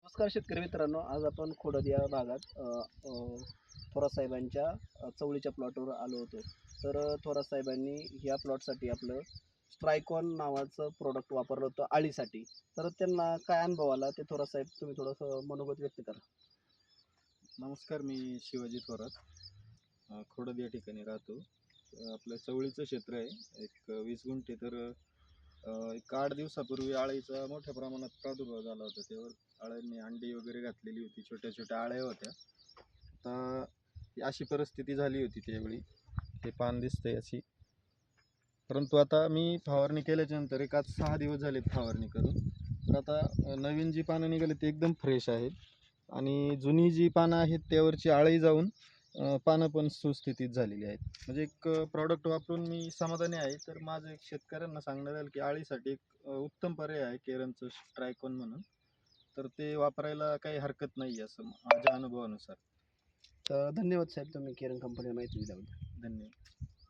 नमस्कार शेतकरी मित्रांनो, आज आपण खोडद या भागात थोरात साहेबांच्या चवळीच्या प्लॉटवर आलो होतो. तर थोरात साहेबांनी ह्या प्लॉटसाठी आपलं स्ट्रायकॉन नावाचं प्रोडक्ट वापरलं होतं अळीसाठी. तर त्यांना काय अनुभव आला ते थोरात साहेब तुम्ही थोडंसं मनोगत व्यक्त करा. नमस्कार, मी शिवाजी थोरात. खोडद या ठिकाणी राहतो. आपलं चवळीचं क्षेत्र आहे, एक 20 गुंठे. तर एक 8 दिवसापूर्वी अळीचा मोठ्या प्रमाणात प्रादुर्भाव झाला होता. त्यावर अळ्यांनी अंडी वगैरे घातलेली होती, छोट्या छोट्या अळ्या होत्या. आता अशी परिस्थिती झाली होती त्यावेळी, ते पान दिसतंय अशी. परंतु आता मी फवारणी केल्याच्यानंतर एक आज 6 दिवस झालेत फवारणी करून. तर आता नवीन जी पानं निघाली ती एकदम फ्रेश आहेत आणि जुनी जी पानं आहेत त्यावरची अळी जाऊन पानं पण सुस्थितीत झालेली आहेत. म्हणजे एक प्रॉडक्ट वापरून मी समाधानी आहे. तर माझं एक शेतकऱ्यांना सांगण्यात आलं की अळीसाठी एक उत्तम पर्याय आहे केरनचं स्ट्रायकॉन म्हणून. तर ते वापरायला काही हरकत नाही असं माझ्या अनुभवानुसार. तर धन्यवाद साहेब, तुम्ही केरन कंपनीला माहिती दिल्याबद्दल. धन्यवाद.